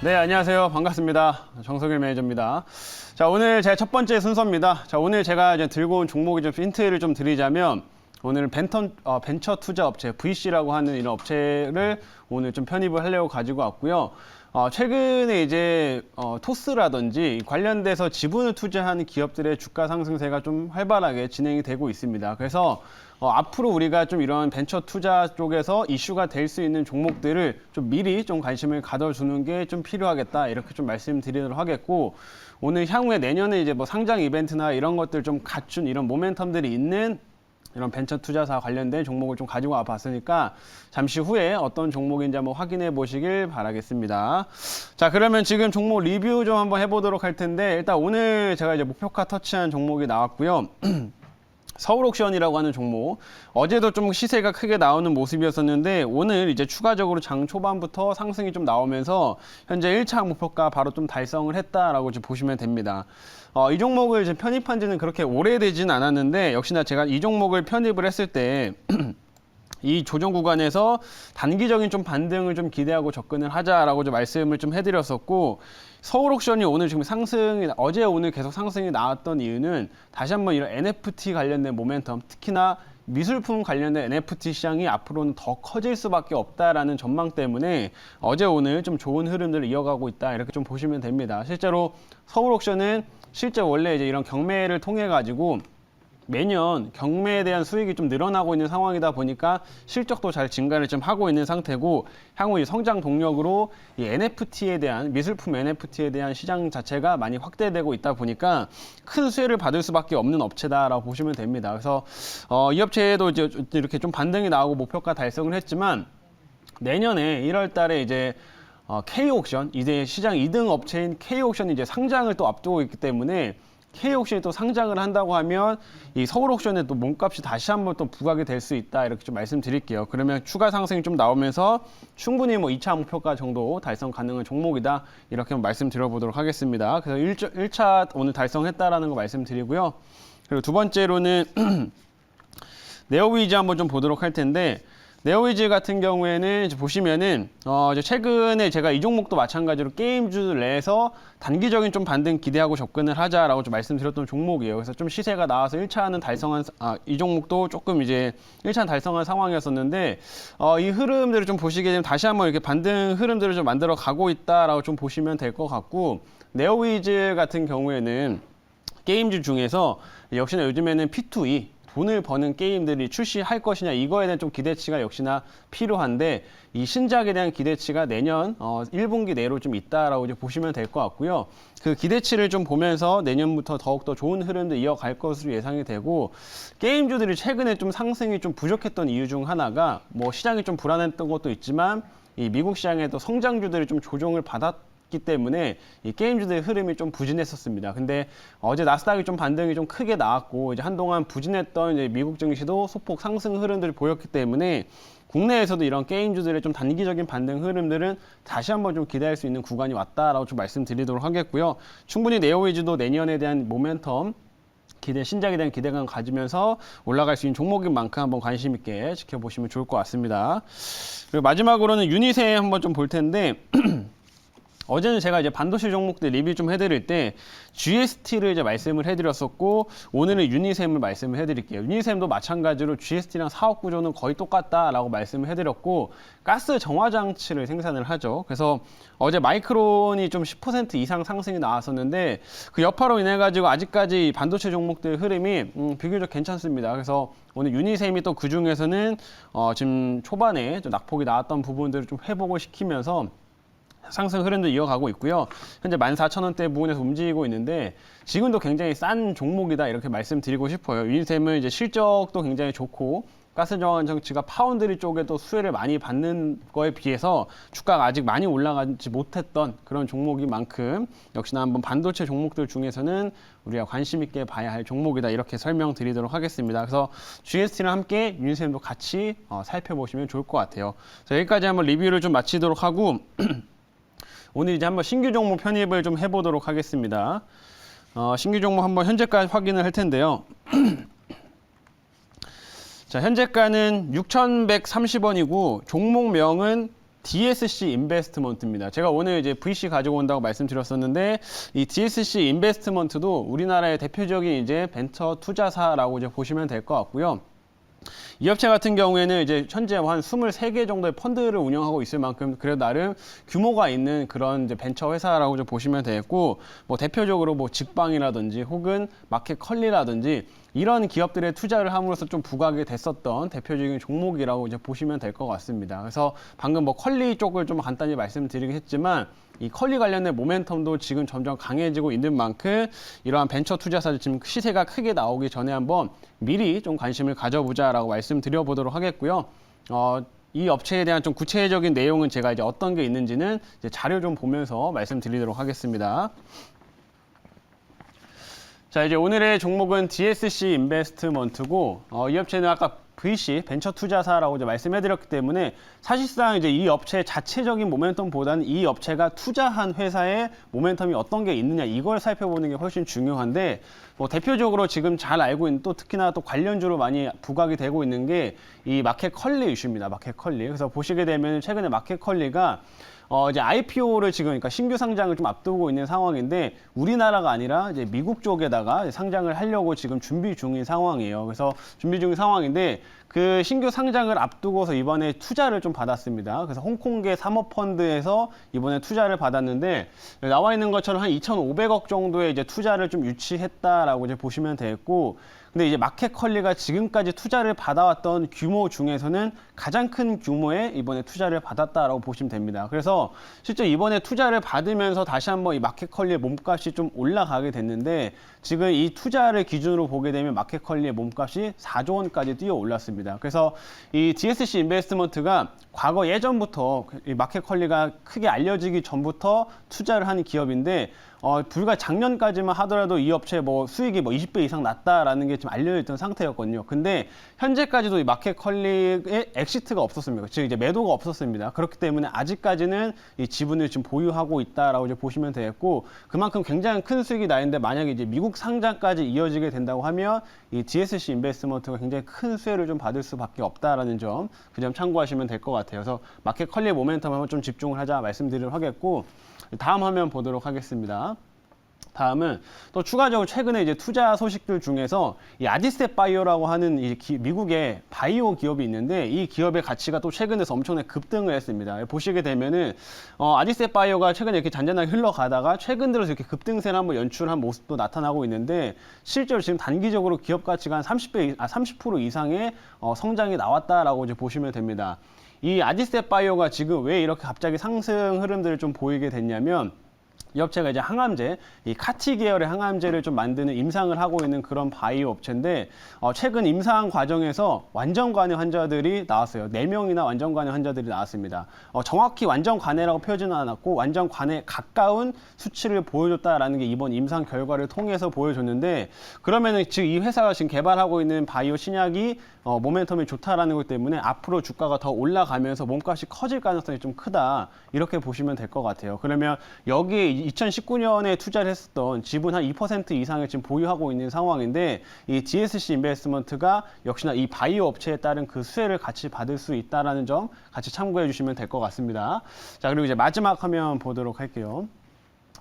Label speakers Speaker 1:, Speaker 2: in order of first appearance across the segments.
Speaker 1: 네, 안녕하세요. 반갑습니다. 정석일 매니저입니다. 자, 오늘 제 첫 번째 순서입니다. 자, 오늘 제가 이제 들고 온 종목이 좀 힌트를 좀 드리자면, 오늘 벤처 투자 업체, VC라고 하는 이런 업체를 오늘 좀 편입을 하려고 가지고 왔고요. 최근에 이제 토스라든지 관련돼서 지분을 투자하는 기업들의 주가 상승세가 좀 활발하게 진행이 되고 있습니다. 그래서 앞으로 우리가 좀 이런 벤처 투자 쪽에서 이슈가 될 수 있는 종목들을 좀 미리 좀 관심을 가져주는 게 좀 필요하겠다, 이렇게 좀 말씀드리도록 하겠고, 오늘 향후에 내년에 이제 뭐 상장 이벤트나 이런 것들 좀 갖춘 이런 모멘텀들이 있는 이런 벤처 투자사 관련된 종목을 좀 가지고 와봤으니까 잠시 후에 어떤 종목인지 한번 확인해 보시길 바라겠습니다. 자, 그러면 지금 종목 리뷰 좀 한번 해보도록 할 텐데, 일단 오늘 제가 이제 목표가 터치한 종목이 나왔고요. 서울옥션이라고 하는 종목, 어제도 좀 시세가 크게 나오는 모습이었었는데 오늘 이제 추가적으로 장 초반부터 상승이 좀 나오면서 현재 1차 목표가 바로 좀 달성을 했다라고 좀 보시면 됩니다. 이 종목을 이제 편입한 지는 그렇게 오래되진 않았는데, 역시나 제가 이 종목을 편입을 했을 때 이 조정 구간에서 단기적인 좀 반등을 좀 기대하고 접근을 하자라고 좀 말씀을 좀 해드렸었고, 서울옥션이 오늘 지금 상승이, 어제 오늘 계속 상승이 나왔던 이유는 다시 한번 이런 NFT 관련된 모멘텀, 특히나 미술품 관련된 NFT 시장이 앞으로는 더 커질 수밖에 없다라는 전망 때문에 어제 오늘 좀 좋은 흐름들을 이어가고 있다, 이렇게 좀 보시면 됩니다. 실제로 서울옥션은 실제 원래 이제 이런 경매를 통해 가지고 매년 경매에 대한 수익이 좀 늘어나고 있는 상황이다 보니까 실적도 잘 증가를 좀 하고 있는 상태고, 향후 이 성장 동력으로 이 NFT에 대한, 미술품 NFT에 대한 시장 자체가 많이 확대되고 있다 보니까 큰 수혜를 받을 수밖에 없는 업체다라고 보시면 됩니다. 그래서 이 업체에도 이제 이렇게 좀 반등이 나오고 목표가 달성을 했지만, 내년에 1월 달에 이제 K옥션, 이제 시장 2등 업체인 K옥션이 이제 상장을 또 앞두고 있기 때문에, K옥션이 또 상장을 한다고 하면 이 서울옥션의 또 몸값이 다시 한번 또 부각이 될 수 있다, 이렇게 좀 말씀드릴게요. 그러면 추가 상승이 좀 나오면서 충분히 뭐 2차 목표가 정도 달성 가능한 종목이다, 이렇게 말씀드려보도록 하겠습니다. 그래서 1차 오늘 달성했다라는 거 말씀드리고요. 그리고 두 번째로는 네오위즈 한번 좀 보도록 할 텐데, 네오위즈 같은 경우에는 이제 보시면은 이제 최근에 제가 이 종목도 마찬가지로 게임주 내에서 단기적인 좀 반등 기대하고 접근을 하자라고 좀 말씀드렸던 종목이에요. 그래서 좀 시세가 나와서 1차는 달성한, 이 종목도 조금 이제 1차는 달성한 상황이었었는데, 이 흐름들을 좀 보시게 되면 다시 한번 이렇게 반등 흐름들을 좀 만들어 가고 있다라고 좀 보시면 될 것 같고, 네오위즈 같은 경우에는 게임주 중에서 역시나 요즘에는 P2E, 돈을 버는 게임들이 출시할 것이냐, 이거에 대한 좀 기대치가 역시나 필요한데, 이 신작에 대한 기대치가 내년 1분기 내로 좀 있다라고 이제 보시면 될 것 같고요. 그 기대치를 좀 보면서 내년부터 더욱더 좋은 흐름도 이어갈 것으로 예상이 되고, 게임주들이 최근에 좀 상승이 좀 부족했던 이유 중 하나가 뭐 시장이 좀 불안했던 것도 있지만, 이 미국 시장에도 성장주들이 좀 조정을 받았기 때문에 이 게임주들의 흐름이 좀 부진했었습니다. 근데 어제 나스닥이 좀 반등이 좀 크게 나왔고, 이제 한동안 부진했던 이제 미국 증시도 소폭 상승 흐름들을 보였기 때문에 국내에서도 이런 게임주들의 좀 단기적인 반등 흐름들은 다시 한번 좀 기대할 수 있는 구간이 왔다라고 좀 말씀드리도록 하겠고요. 충분히 네오위즈도 내년에 대한 모멘텀, 신작에 대한 기대감 가지면서 올라갈 수 있는 종목인 만큼 한번 관심 있게 지켜보시면 좋을 것 같습니다. 그리고 마지막으로는 유니셈 한번 좀 볼 텐데, 어제는 제가 이제 반도체 종목들 리뷰 좀 해드릴 때 GST를 이제 말씀을 해드렸었고, 오늘은 유니셈을 말씀을 해드릴게요. 유니셈도 마찬가지로 GST랑 사업 구조는 거의 똑같다라고 말씀을 해드렸고, 가스 정화 장치를 생산을 하죠. 그래서 어제 마이크론이 좀 10% 이상 상승이 나왔었는데, 그 여파로 인해 가지고 아직까지 반도체 종목들 흐름이 비교적 괜찮습니다. 그래서 오늘 유니셈이 또 그 중에서는 지금 초반에 좀 낙폭이 나왔던 부분들을 좀 회복을 시키면서 상승 흐름도 이어가고 있고요. 현재 14,000원대 부분에서 움직이고 있는데, 지금도 굉장히 싼 종목이다, 이렇게 말씀드리고 싶어요. 유니셈은 이제 실적도 굉장히 좋고, 가스 정화 장치가 파운드리 쪽에도 수혜를 많이 받는 거에 비해서 주가가 아직 많이 올라가지 못했던 그런 종목인 만큼, 역시나 한번 반도체 종목들 중에서는 우리가 관심 있게 봐야 할 종목이다, 이렇게 설명드리도록 하겠습니다. 그래서 GST랑 함께 유니셈도 같이 살펴보시면 좋을 것 같아요. 자, 여기까지 한번 리뷰를 좀 마치도록 하고 오늘 이제 한번 신규 종목 편입을 좀 해보도록 하겠습니다. 신규 종목 한번 현재가 확인을 할 텐데요. 자, 현재가는 6,130원이고 종목명은 DSC 인베스트먼트입니다. 제가 오늘 이제 VC 가지고 온다고 말씀드렸었는데 이 DSC 인베스트먼트도 우리나라의 대표적인 이제 벤처 투자사라고 이제 보시면 될 것 같고요. 이 업체 같은 경우에는 이제 현재 한 23개 정도의 펀드를 운영하고 있을 만큼 그래도 나름 규모가 있는 그런 이제 벤처 회사라고 좀 보시면 되겠고, 뭐 대표적으로 뭐 직방이라든지 혹은 마켓컬리라든지 이런 기업들의 투자를 함으로써 좀 부각이 됐었던 대표적인 종목이라고 이제 보시면 될 것 같습니다. 그래서 방금 뭐 컬리 쪽을 좀 간단히 말씀드리긴 했지만 이 컬리 관련된 모멘텀도 지금 점점 강해지고 있는 만큼 이러한 벤처 투자사들 지금 시세가 크게 나오기 전에 한번 미리 좀 관심을 가져보자라고 말씀드려 보도록 하겠고요. 이 업체에 대한 좀 구체적인 내용은 제가 이제 어떤 게 있는지는 이제 자료 좀 보면서 말씀드리도록 하겠습니다. 자, 이제 오늘의 종목은 DSC 인베스트먼트고, 이 업체는 아까 VC, 벤처 투자사라고 이제 말씀해드렸기 때문에 사실상 이제 이 업체 자체적인 모멘텀보다는 이 업체가 투자한 회사의 모멘텀이 어떤 게 있느냐 이걸 살펴보는 게 훨씬 중요한데, 뭐 대표적으로 지금 잘 알고 있는 또 특히나 또 관련주로 많이 부각이 되고 있는 게 이 마켓컬리 이슈입니다. 마켓컬리. 그래서 보시게 되면 최근에 마켓컬리가 이제 IPO를 지금 그러니까 신규 상장을 좀 앞두고 있는 상황인데 우리나라가 아니라 이제 미국 쪽에다가 상장을 하려고 지금 준비 중인 상황이에요. 그래서 준비 중인 상황인데 그 신규 상장을 앞두고서 이번에 투자를 좀 받았습니다. 그래서 홍콩계 사모펀드에서 이번에 투자를 받았는데 나와 있는 것처럼 한 2,500억 정도의 이제 투자를 좀 유치했다라고 이제 보시면 되겠고, 근데 이제 마켓컬리가 지금까지 투자를 받아왔던 규모 중에서는 가장 큰 규모의 이번에 투자를 받았다라고 보시면 됩니다. 그래서 실제 이번에 투자를 받으면서 다시 한번 이 마켓컬리의 몸값이 좀 올라가게 됐는데 지금 이 투자를 기준으로 보게 되면 마켓컬리의 몸값이 4조 원까지 뛰어 올랐습니다. 그래서 이 DSC 인베스트먼트가 과거 예전부터 이 마켓컬리가 크게 알려지기 전부터 투자를 하는 기업인데 불과 작년까지만 하더라도 이 업체 뭐 수익이 뭐 20배 이상 났다라는 게 지금 알려져 있던 상태였거든요. 근데 현재까지도 이 마켓컬리의 엑시트가 없었습니다. 즉 이제 매도가 없었습니다. 그렇기 때문에 아직까지는 이 지분을 지금 보유하고 있다라고 이제 보시면 되겠고, 그만큼 굉장히 큰 수익이 나 있는데 만약에 이제 미국 상장까지 이어지게 된다고 하면 이 DSC 인베스트먼트가 굉장히 큰 수혜를 좀 받을 수밖에 없다라는 점, 그 점 참고하시면 될 것 같아요. 그래서 마켓컬리의 모멘텀 한번 좀 집중을 하자 말씀드리도록 하겠고, 다음 화면 보도록 하겠습니다. 다음은 또 추가적으로 최근에 이제 투자 소식들 중에서 이 아디스텟 바이오라고 하는 이 미국의 바이오 기업이 있는데 이 기업의 가치가 또 최근에서 엄청나게 급등을 했습니다. 보시게 되면은 아디스텟 바이오가 최근에 이렇게 잔잔하게 흘러가다가 최근 들어서 이렇게 급등세를 한번 연출한 모습도 나타나고 있는데 실제로 지금 단기적으로 기업 가치가 한 30% 이상의 성장이 나왔다라고 이제 보시면 됩니다. 이 아디스텟 바이오가 지금 왜 이렇게 갑자기 상승 흐름들을 좀 보이게 됐냐면 이 업체가 이제 항암제, 이 카티 계열의 항암제를 좀 만드는 임상을 하고 있는 그런 바이오 업체인데 최근 임상 과정에서 완전 관해 환자들이 나왔어요. 4명이나 완전 관해 환자들이 나왔습니다. 정확히 완전 관해라고 표현은 않았고 완전 관해 가까운 수치를 보여줬다라는 게 이번 임상 결과를 통해서 보여줬는데, 그러면은 즉 이 회사가 지금 개발하고 있는 바이오 신약이 모멘텀이 좋다라는 것 때문에 앞으로 주가가 더 올라가면서 몸값이 커질 가능성이 좀 크다, 이렇게 보시면 될 것 같아요. 그러면 여기에 2019년에 투자를 했었던 지분 한 2% 이상을 지금 보유하고 있는 상황인데 이 DSC 인베스트먼트가 역시나 이 바이오 업체에 따른 그 수혜를 같이 받을 수 있다는 점 같이 참고해 주시면 될 것 같습니다. 자, 그리고 이제 마지막 화면 보도록 할게요.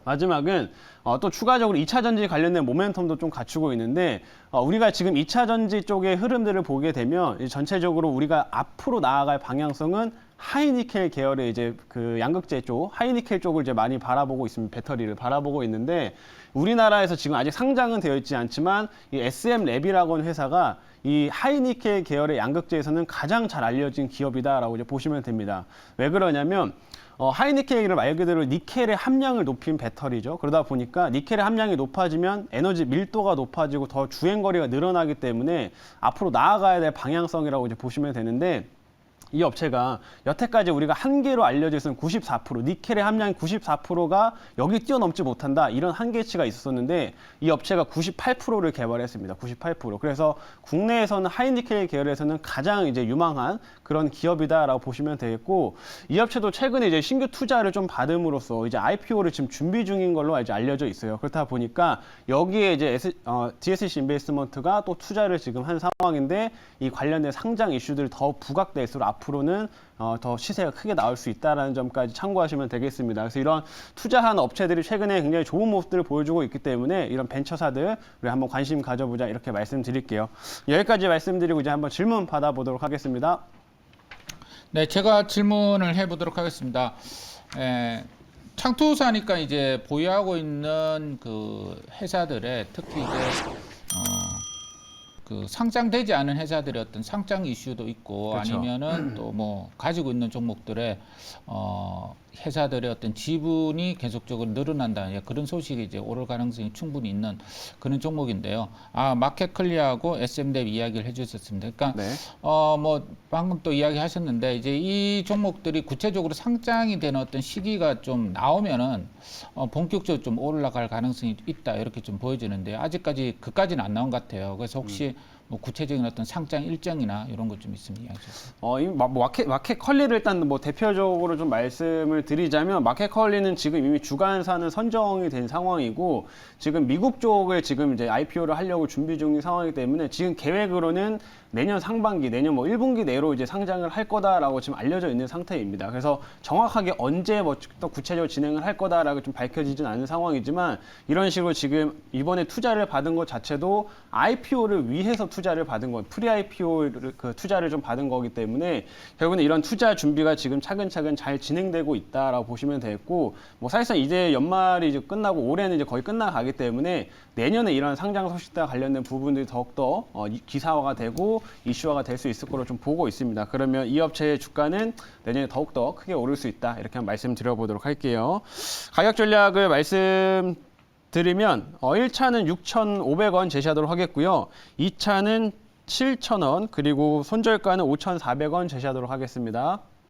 Speaker 1: 마지막은 또 추가적으로 2차 전지 관련된 모멘텀도 좀 갖추고 있는데 우리가 지금 2차 전지 쪽의 흐름들을 보게 되면 전체적으로 우리가 앞으로 나아갈 방향성은 하이니켈 계열의 이제 그 양극재 쪽, 하이니켈 쪽을 이제 많이 바라보고 있습니다. 배터리를 바라보고 있는데 우리나라에서 지금 아직 상장은 되어 있지 않지만 이 SM랩이라고 하는 회사가 이 하이니켈 계열의 양극재에서는 가장 잘 알려진 기업이다라고 이제 보시면 됩니다. 왜 그러냐면 하이니켈은 말 그대로 니켈의 함량을 높인 배터리죠. 그러다 보니까 니켈의 함량이 높아지면 에너지 밀도가 높아지고 더 주행거리가 늘어나기 때문에 앞으로 나아가야 될 방향성이라고 이제 보시면 되는데, 이 업체가 여태까지 우리가 한계로 알려져 있었던 94%, 니켈의 함량이 94%가 여기 뛰어넘지 못한다, 이런 한계치가 있었는데 이 업체가 98%를 개발했습니다. 98%. 그래서 국내에서는 하이니켈 계열에서는 가장 이제 유망한 그런 기업이다라고 보시면 되겠고, 이 업체도 최근에 이제 신규 투자를 좀 받음으로써 이제 IPO를 지금 준비 중인 걸로 이제 알려져 있어요. 그렇다 보니까 여기에 이제 DSC 인베스트먼트가 또 투자를 지금 한 상황인데 이 관련된 상장 이슈들이 더 부각될수록 앞으로는 더 시세가 크게 나올 수 있다는 점까지 참고하시면 되겠습니다. 그래서 이런 투자한 업체들이 최근에 굉장히 좋은 모습들을 보여주고 있기 때문에 이런 벤처사들 우리 한번 관심 가져보자 이렇게 말씀드릴게요. 여기까지 말씀드리고 이제 한번 질문 받아보도록 하겠습니다.
Speaker 2: 네, 제가 질문을 해보도록 하겠습니다. 창투사니까 이제 보유하고 있는 그 회사들의 특히 이제 그 상장되지 않은 회사들의 어떤 상장 이슈도 있고
Speaker 1: 그렇죠.
Speaker 2: 아니면은 또 뭐 가지고 있는 종목들의 회사들의 어떤 지분이 계속적으로 늘어난다는 그런 소식이 이제 오를 가능성이 충분히 있는 그런 종목인데요. 마켓클리어하고 SM랩 이야기를 해주셨습니다. 그러니까
Speaker 1: 네.
Speaker 2: 뭐 방금 또 이야기하셨는데 이제 이 종목들이 구체적으로 상장이 되는 어떤 시기가 좀 나오면은 본격적으로 좀 올라갈 가능성이 있다 이렇게 좀 보여지는데 아직까지 그까지는 안 나온 것 같아요. 그래서 혹시 뭐 구체적인 어떤 상장 일정이나 이런 것 좀 있으면 이야기해 주세요.
Speaker 1: 이 마켓컬리를 일단 뭐 대표적으로 좀 말씀을 드리자면 마켓컬리는 지금 이미 주간사는 선정이 된 상황이고 지금 미국 쪽을 지금 이제 IPO를 하려고 준비 중인 상황이기 때문에 지금 계획으로는 내년 상반기, 내년 뭐 1분기 내로 이제 상장을 할 거다라고 지금 알려져 있는 상태입니다. 그래서 정확하게 언제 뭐 또 구체적으로 진행을 할 거다라고 좀 밝혀지진 않은 상황이지만 이런 식으로 지금 이번에 투자를 받은 것 자체도 IPO를 위해서 투자를 받은 거, 프리 IPO를 그 투자를 좀 받은 거기 때문에 결국은 이런 투자 준비가 지금 차근차근 잘 진행되고 있다라고 보시면 되겠고 뭐 사실상 이제 연말이 이제 끝나고 올해는 이제 거의 끝나가기 때문에 내년에 이런 상장 소식과 관련된 부분들이 더욱더 기사화가 되고 이슈화가 될 수 있을 거로 좀 보고 있습니다. 그러면 이 업체의 주가는 내년에 더욱더 크게 오를 수 있다. 이렇게 한번 말씀드려보도록 할게요. 가격 전략을 말씀드리면 1차는 6,500원 제시하도록 하겠고요. 2차는 7,000원 그리고 손절가는 5,400원 제시하도록 하겠습니다.